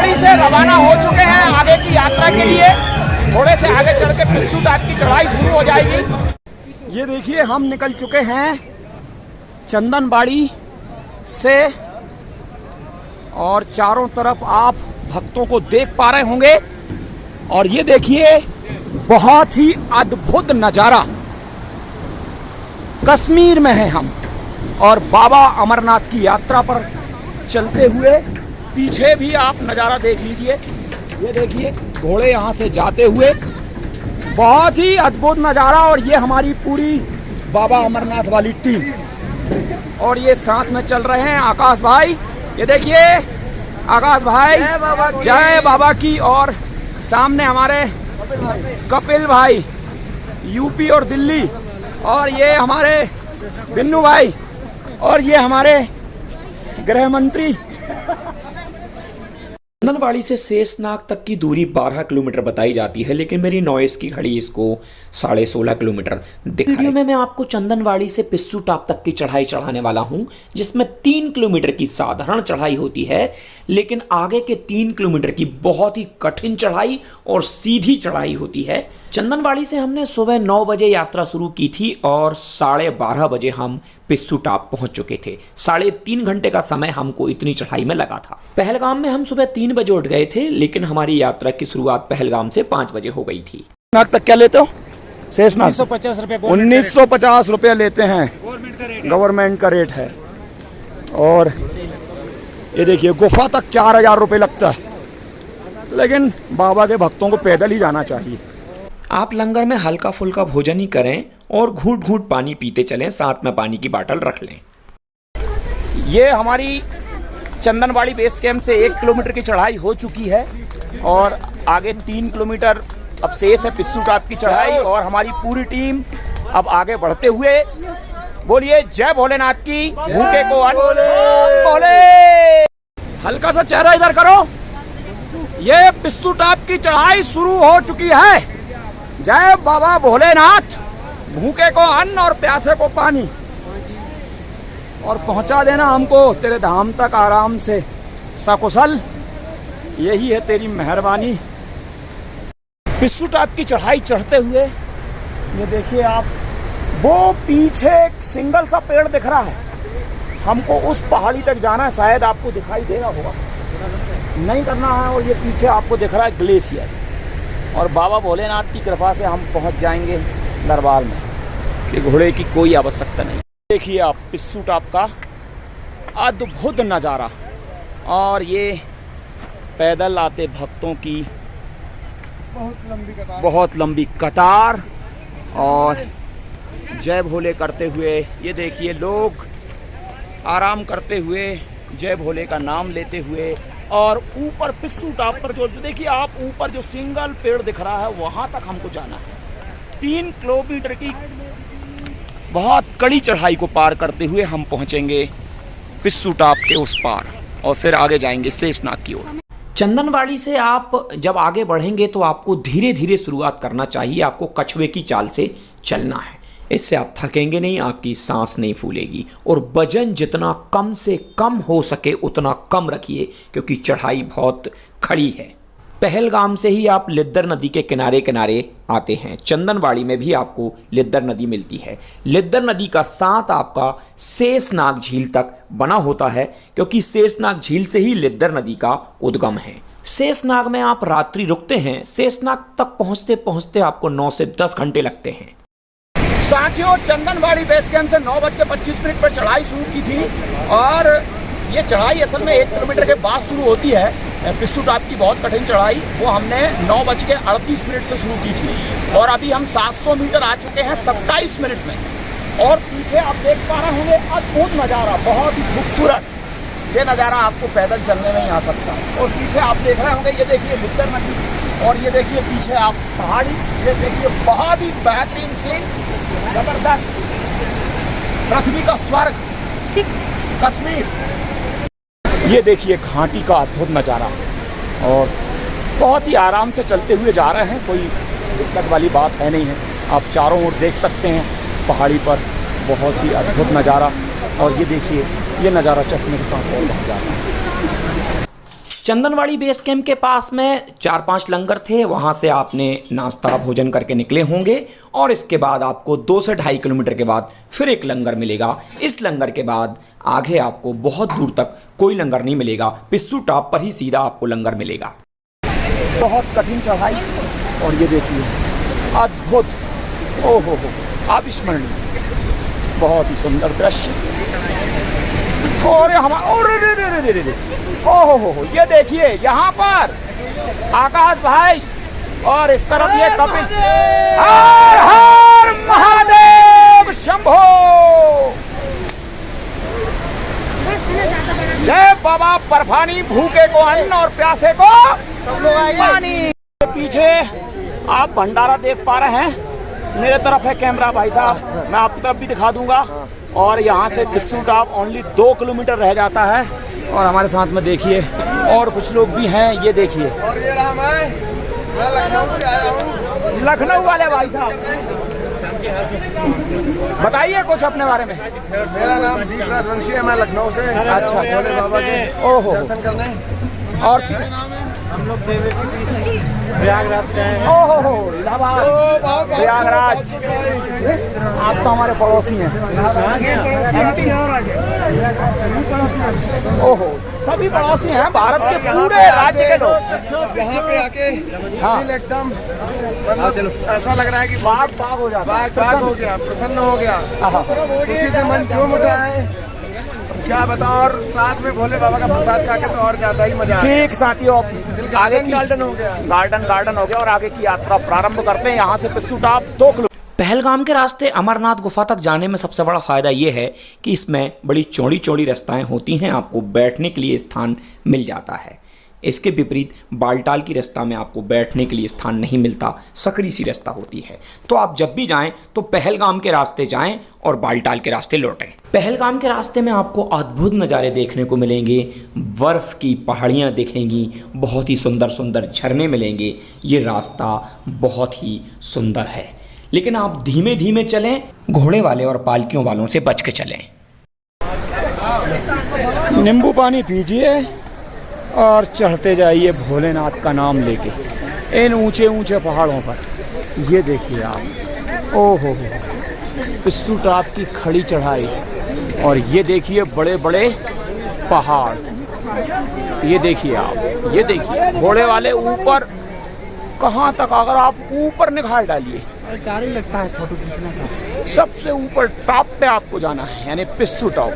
चंदनबाड़ी से रवाना हो चुके हैं आगे की यात्रा के लिए। थोड़े से आगे चल के पिस्सू टाप की चढ़ाई शुरू हो जाएगी। ये देखिए हम निकल चुके हैं चंदनबाड़ी से और चारों तरफ आप भक्तों को देख पा रहे होंगे। और ये देखिए बहुत ही अद्भुत नजारा, कश्मीर में है हम और बाबा अमरनाथ की यात्रा पर चलते हुए। पीछे भी आप नज़ारा देख लीजिए, ये देखिए घोड़े यहाँ से जाते हुए, बहुत ही अद्भुत नज़ारा। और ये हमारी पूरी बाबा अमरनाथ वाली टीम और ये साथ में चल रहे हैं आकाश भाई। ये देखिए आकाश भाई जय बाबा की, और सामने हमारे कपिल भाई यूपी और दिल्ली, और ये हमारे बिन्नू भाई, और ये हमारे गृह मंत्री। चंदनबाड़ी से शेषनाग तक की दूरी 12 किलोमीटर बताई जाती है, लेकिन मेरी नॉइस की घड़ी इसको 16.5 किलोमीटर दिखाई। वीडियो में मैं आपको चंदनबाड़ी से पिस्सू टाप तक की चढ़ाई चढ़ाने वाला हूं, जिसमें 3 किलोमीटर की साधारण चढ़ाई होती है, लेकिन आगे के 3 किलोमीटर की बहुत ही कठिन चढ़ाई और सीधी चढ़ाई होती है। चंदनबाड़ी से हमने सुबह 9 बजे यात्रा शुरू की थी और 12:30 बजे हम पिस्सू टाप पहुंच चुके थे। 3.5 घंटे का समय हमको इतनी चढ़ाई में लगा था। पहलगाम में हम सुबह 3 बजे उठ गए थे, लेकिन हमारी यात्रा की शुरुआत पहलगाम से 5 बजे हो गई थी। नाग तक क्या लेते हो? शेषनाग 1950 रुपये 1950 रुपये लेते हैं, गवर्नमेंट का रेट है। और ये देखिए गुफा तक 4000 रुपये लगता है, लेकिन बाबा के भक्तों को पैदल ही जाना चाहिए। आप लंगर में हल्का फुल्का भोजन ही करें और घूट घूट पानी पीते चलें, साथ में पानी की बोतल रख लें। ये हमारी चंदनबाड़ी बेस कैंप से 1 किलोमीटर की चढ़ाई हो चुकी है और आगे 3 किलोमीटर अब शेष है पिस्सू टाप की चढ़ाई। और हमारी पूरी टीम अब आगे बढ़ते हुए, बोलिए जय भोलेनाथ की, भूखे को अन्न बोले। हल्का सा चेहरा इधर करो। ये पिस्सू टाप की चढ़ाई शुरू हो चुकी है। जय बाबा भोलेनाथ, भूखे को अन्न और प्यासे को पानी, और पहुंचा देना हमको तेरे धाम तक आराम से सकुशल, यही है तेरी मेहरबानी। पिस्सू टाप की चढ़ाई चढ़ते हुए ये देखिए आप, वो पीछे एक सिंगल सा पेड़ दिख रहा है, हमको उस पहाड़ी तक जाना है, शायद आपको दिखाई दे रहा होगा, नहीं करना है। और ये पीछे आपको दिख रहा है ग्लेशियर, और बाबा भोलेनाथ की कृपा से हम पहुंच जाएंगे दरबार में। कि घोड़े की कोई आवश्यकता नहीं। देखिए आप पिस्सू टाप का अद्भुत नज़ारा, और ये पैदल आते भक्तों की बहुत लंबी कतार, और जय भोले करते हुए ये देखिए लोग आराम करते हुए जय भोले का नाम लेते हुए। और ऊपर पिस्सू टाप पर जो देखिए आप, ऊपर जो सिंगल पेड़ दिख रहा है वहाँ तक हमको जाना है। 3 किलोमीटर की बहुत कड़ी चढ़ाई को पार करते हुए हम पहुँचेंगे पिस्सू टाप के उस पार, और फिर आगे जाएंगे शेषनाग की ओर। चंदनबाड़ी से आप जब आगे बढ़ेंगे तो आपको धीरे धीरे शुरुआत करना चाहिए। आपको कछुए की चाल से चलना है, इससे आप थकेंगे नहीं, आपकी सांस नहीं फूलेगी। और वजन जितना कम से कम हो सके उतना कम रखिए, क्योंकि चढ़ाई बहुत खड़ी है। पहलगाम से ही आप लिद्दर नदी के किनारे किनारे आते हैं। चंदनबाड़ी में भी आपको लिद्दर नदी मिलती है। लिद्दर नदी का साथ आपका शेषनाग झील तक बना होता है, क्योंकि शेषनाग झील से ही लिद्दर नदी का उद्गम है। शेषनाग में आप रात्रि रुकते हैं। शेषनाग तक पहुंचते पहुंचते आपको 9 से 10 घंटे लगते हैं। साथियों, चंदनबाड़ी बेस कैंप से 9:25 पर चढ़ाई शुरू की थी, और ये चढ़ाई असल में 1 किलोमीटर के बाद शुरू होती है। पिस्सू टाप की बहुत कठिन चढ़ाई वो हमने 9:38 से शुरू की थी, और अभी हम 700 मीटर आ चुके हैं 27 मिनट में। और पीछे आप देख पा रहे होंगे अद्भुत नज़ारा, बहुत ही खूबसूरत। ये नज़ारा आपको पैदल चलने में ही आ सकता है। और पीछे आप देख रहे होंगे, ये देखिए लिद्दर नदी, और ये देखिए पीछे आप पहाड़ी, ये देखिए बहुत ही बेहतरीन सीन, जबरदस्त, पृथ्वी का स्वर्ग कश्मीर। ये देखिए घाटी का अद्भुत नज़ारा, और बहुत ही आराम से चलते हुए जा रहे हैं, कोई दिक्कत वाली बात है नहीं है। आप चारों ओर देख सकते हैं पहाड़ी पर बहुत ही अद्भुत नज़ारा। और ये देखिए ये नज़ारा चश्मे के साथ और बढ़ जाता है। चंदनवाड़ी बेस कैंप के पास में 4-5 लंगर थे, वहाँ से आपने नाश्ता भोजन करके निकले होंगे और इसके बाद आपको 2 से 2.5 किलोमीटर के बाद फिर एक लंगर मिलेगा। इस लंगर के बाद आगे आपको बहुत दूर तक कोई लंगर नहीं मिलेगा, पिस्सू टॉप पर ही सीधा आपको लंगर मिलेगा। बहुत कठिन चढ़ाई और ये देखिए अद्भुत, ओहो हो, अविस्मरणीय, बहुत ही सुंदर दृश्य। और ओहो, ये देखिए यहाँ पर आकाश भाई और इस तरफ ये कपिल। हर हर महादेव शंभो, जय बाबा बर्फानी, भूखे को अन्न और प्यासे को पानी। पीछे आप भंडारा देख पा रहे हैं, मेरे तरफ है कैमरा भाई साहब, मैं आपकी तरफ भी दिखा दूंगा। और यहाँ से पिस्सू टॉप ओनली 2 किलोमीटर रह जाता है। और हमारे साथ में देखिए और कुछ लोग भी हैं, ये देखिए। और ये रहा मैं लखनऊ से आया हूँ। लखनऊ वाले भाई साहब, बताइए कुछ अपने बारे में। मेरा नाम दीप राजवंशी है, मैं लखनऊ से। अच्छा, भोले बाबा के ओहो दर्शन करने। और हम लोग प्रयागराज से आए हैं। ओहो, इलाहाबाद, प्रयागराज, आप तो हमारे पड़ोसी हैं। ओहो, सभी पड़ोसी हैं, भारत के पूरे राज्य के लोग यहाँ पे आके हाँ। दिल एकदम मतलब ऐसा लग रहा है कि बाग हो जाता है, बाग हो गया, प्रसन्न हो गया, खुशी से मन झूम उठा है, क्या बताओ। और साथ में भोले बाबा का प्रसाद खा के तो और ज्यादा ही मजा आया। ठीक साथियों, आगे गार्डन हो गया, गार्डन हो गया और आगे की यात्रा प्रारंभ करते हैं। यहाँ से पिस्सू टॉप 2 किलोमीटर। पहलगाम के रास्ते अमरनाथ गुफा तक जाने में सबसे बड़ा फ़ायदा ये है कि इसमें बड़ी चौड़ी चौड़ी रास्ताएं होती हैं, आपको बैठने के लिए स्थान मिल जाता है। इसके विपरीत बालटाल की रास्ता में आपको बैठने के लिए स्थान नहीं मिलता, सकड़ी सी रास्ता होती है। तो आप जब भी जाएं तो पहलगाम के रास्ते जाएं और बालटाल के रास्ते लौटें। पहलगाम के रास्ते में आपको अद्भुत नज़ारे देखने को मिलेंगे, बर्फ़ की पहाड़ियाँ दिखेंगी, बहुत ही सुंदर सुंदर झरने मिलेंगे। ये रास्ता बहुत ही सुंदर है, लेकिन आप धीमे धीमे चलें, घोड़े वाले और पालकियों वालों से बच के चलें। नींबू पानी पीजिए और चढ़ते जाइए भोलेनाथ का नाम लेके इन ऊंचे ऊंचे पहाड़ों पर। ये देखिए आप, ओहो हो, पिस्सू टॉप की खड़ी चढ़ाई और ये देखिए बड़े बड़े पहाड़। ये देखिए आप, ये देखिए घोड़े वाले ऊपर, कहाँ तक अगर आप ऊपर निगाह डालिए, लगता है फोटो खींचने का, सबसे ऊपर टॉप पे आपको जाना है, यानी पिस्सू टॉप।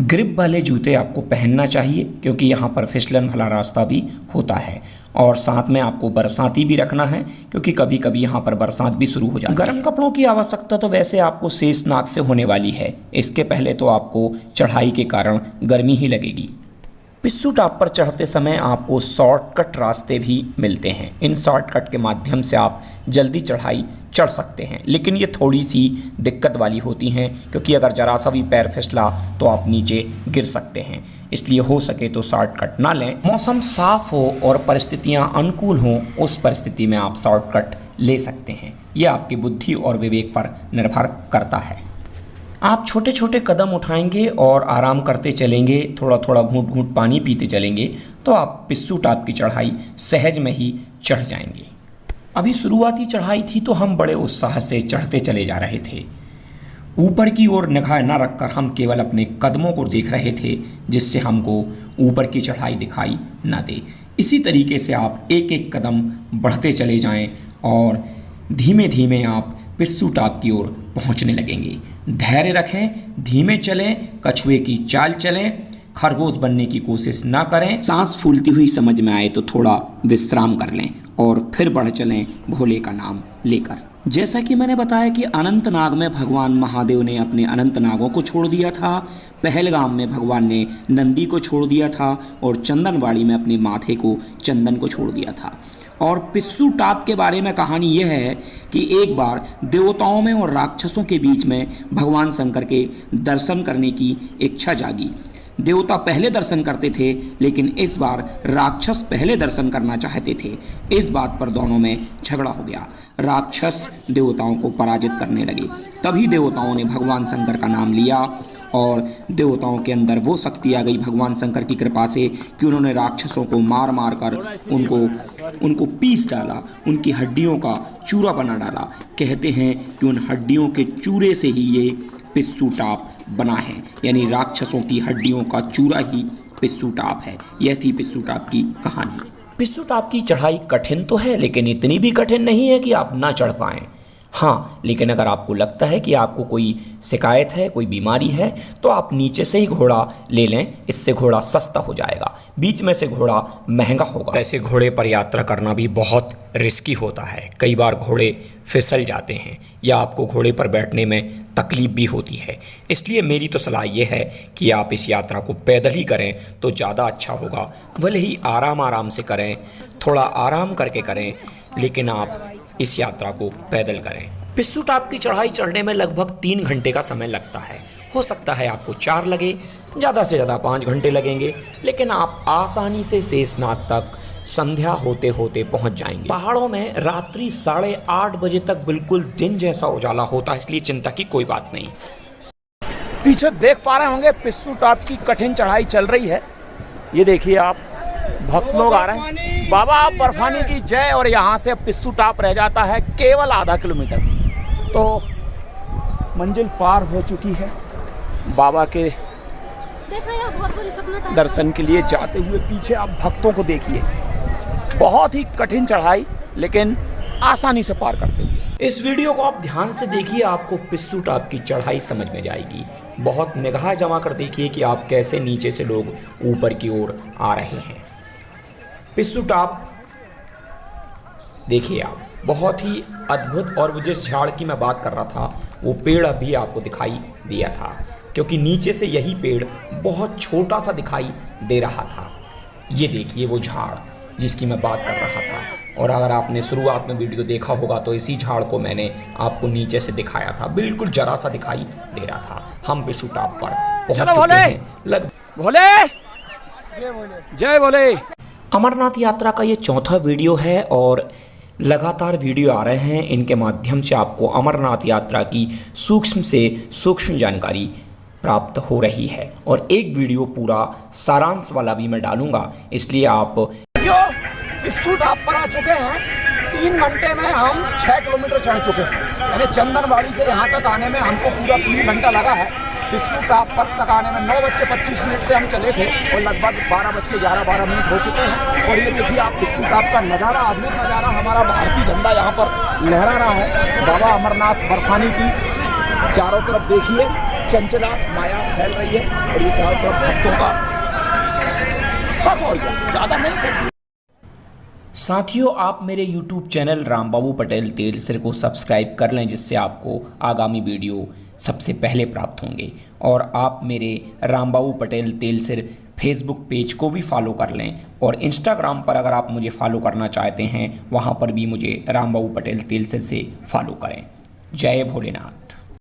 ग्रिप वाले जूते आपको पहनना चाहिए क्योंकि यहाँ पर फिसलन वाला रास्ता भी होता है, और साथ में आपको बरसाती भी रखना है क्योंकि कभी कभी यहाँ पर बरसात भी शुरू हो जाती है। गर्म कपड़ों की आवश्यकता तो वैसे आपको शेषनाग से होने वाली है, इसके पहले तो आपको चढ़ाई के कारण गर्मी ही लगेगी। पिस्सू टॉप पर चढ़ते समय आपको शॉर्टकट रास्ते भी मिलते हैं। इन शॉर्टकट के माध्यम से आप जल्दी चढ़ाई चढ़ सकते हैं, लेकिन ये थोड़ी सी दिक्कत वाली होती हैं क्योंकि अगर जरा सा भी पैर फिसला तो आप नीचे गिर सकते हैं, इसलिए हो सके तो शॉर्टकट ना लें। मौसम साफ हो और परिस्थितियाँ अनुकूल हों, उस परिस्थिति में आप शॉर्टकट ले सकते हैं। ये आपकी बुद्धि और विवेक पर निर्भर करता है। आप छोटे छोटे कदम उठाएंगे और आराम करते चलेंगे, थोड़ा थोड़ा घूंट घूंट पानी पीते चलेंगे तो आप पिस्सू टॉप की चढ़ाई सहज में ही चढ़ जाएंगे। अभी शुरुआती चढ़ाई थी तो हम बड़े उत्साह से चढ़ते चले जा रहे थे। ऊपर की ओर निगाह न रखकर हम केवल अपने कदमों को देख रहे थे जिससे हमको ऊपर की चढ़ाई दिखाई न दे। इसी तरीके से आप एक एक कदम बढ़ते चले जाएं और धीमे धीमे आप पिस्सू टॉप की ओर पहुंचने लगेंगे। धैर्य रखें, धीमे चलें, कछुए की चाल चलें, खरगोश बनने की कोशिश ना करें। सांस फूलती हुई समझ में आए तो थोड़ा विश्राम कर लें और फिर बढ़ चलें भोले का नाम लेकर। जैसा कि मैंने बताया कि अनंतनाग में भगवान महादेव ने अपने अनंत नागों को छोड़ दिया था, पहलगाम में भगवान ने नंदी को छोड़ दिया था और चंदनवाड़ी में अपने माथे को चंदन को छोड़ दिया था। और पिस्सू टॉप के बारे में कहानी यह है कि एक बार देवताओं में और राक्षसों के बीच में भगवान शंकर के दर्शन करने की इच्छा जागी। देवता पहले दर्शन करते थे लेकिन इस बार राक्षस पहले दर्शन करना चाहते थे। इस बात पर दोनों में झगड़ा हो गया। राक्षस देवताओं को पराजित करने लगे। तभी देवताओं ने भगवान शंकर का नाम लिया और देवताओं के अंदर वो शक्ति आ गई भगवान शंकर की कृपा से कि उन्होंने राक्षसों को मार मार कर उनको पीस डाला, उनकी हड्डियों का चूरा बना डाला। कहते हैं कि उन हड्डियों के चूरे से ही ये पिस्सू टाप बना है, यानी राक्षसों की हड्डियों का चूरा ही पिस्सू टाप है। यह थी पिस्सू टाप की कहानी। पिस्सू टाप की चढ़ाई कठिन तो है, लेकिन इतनी भी कठिन नहीं है कि आप ना चढ़ पाएँ। हाँ, लेकिन अगर आपको लगता है कि आपको कोई शिकायत है, कोई बीमारी है, तो आप नीचे से ही घोड़ा ले लें। इससे घोड़ा सस्ता हो जाएगा, बीच में से घोड़ा महंगा होगा। ऐसे घोड़े पर यात्रा करना भी बहुत रिस्की होता है। कई बार घोड़े फिसल जाते हैं या आपको घोड़े पर बैठने में तकलीफ भी होती है। इसलिए मेरी तो सलाह ये है कि आप इस यात्रा को पैदल ही करें तो ज़्यादा अच्छा होगा। भले ही आराम से करें, थोड़ा आराम करके करें, लेकिन आप इस यात्रा को पैदल करें। पिस्सू टाप की चढ़ाई चढ़ने में लगभग 3 घंटे का समय लगता है। हो सकता है आपको 4 लगे, ज़्यादा से ज़्यादा 5 घंटे लगेंगे, लेकिन आप आसानी से शेषनाग तक संध्या होते होते पहुंच जाएंगे। पहाड़ों में रात्रि 8:30 बजे तक बिल्कुल दिन जैसा उजाला होता है, इसलिए चिंता की कोई बात नहीं। पीछे देख पा रहे होंगे पिस्सू टाप की कठिन चढ़ाई चल रही है। ये देखिए आप, भक्त लोग आ रहे हैं। बाबा बर्फानी की जय। और यहाँ से पिस्सू टाप रह जाता है केवल आधा किलोमीटर, तो मंजिल पार हो चुकी है। बाबा के दर्शन के लिए जाते हुए पीछे आप भक्तों को देखिए। बहुत ही कठिन चढ़ाई, लेकिन आसानी से पार करते हुए। इस वीडियो को आप ध्यान से देखिए, आपको पिस्सू टाप की चढ़ाई समझ में जाएगी। बहुत निगाह जमा कर देखिए कि आप कैसे नीचे से लोग ऊपर की ओर आ रहे हैं। पिस्सू टाप देखिए आप, बहुत ही अद्भुत। और वो जिस झाड़ की मैं बात कर रहा था, वो पेड़ अभी आपको दिखाई दिया था, क्योंकि नीचे से यही पेड़ बहुत छोटा सा दिखाई दे रहा था। ये देखिए वो झाड़ जिसकी मैं बात कर रहा था। और अगर आपने शुरुआत में वीडियो देखा होगा तो इसी झाड़ को मैंने आपको नीचे से दिखाया था, बिल्कुल जरा सा दिखाई दे रहा था। हम पिस्सू टाप पर पहुंच चुके हैं। भोले जय भोले। अमरनाथ यात्रा का ये 4था वीडियो है और लगातार वीडियो आ रहे हैं। इनके माध्यम से आपको अमरनाथ यात्रा की सूक्ष्म से सूक्ष्म जानकारी प्राप्त हो रही है। और एक वीडियो पूरा सारांश वाला भी मैं डालूंगा, इसलिए आप जो पिस्सू टाप पर आ चुके हैं। 3 घंटे में हम 6 किलोमीटर चढ़ चुके हैं, यानी चंदनबाड़ी से यहाँ तक आने में हमको पूरा 3 घंटा लगा है। पिस्सू टाप पर तक आने में 9:25 से हम चले थे और लगभग 12:11 हो चुके हैं। और ये देखिए आप पिस्सू टाप का नज़ारा, अद्भुत नज़ारा। हमारा भारतीय झंडा यहाँ पर लहरा रहा है। बाबा अमरनाथ बर्फानी की चारों तरफ देखिए चंचला माया फैल रही है। और ये चारों तरफ भक्तों का बस, और क्या ज़्यादा नहीं। साथियों, आप मेरे YouTube चैनल रामबाबू पटेल तेलसिर को सब्सक्राइब कर लें, जिससे आपको आगामी वीडियो सबसे पहले प्राप्त होंगे। और आप मेरे रामबाबू पटेल तेलसिर फेसबुक पेज को भी फॉलो कर लें। और इंस्टाग्राम पर अगर आप मुझे फॉलो करना चाहते हैं, वहाँ पर भी मुझे रामबाबू पटेल तेलसिर से फॉलो करें। जय भोलेनाथ।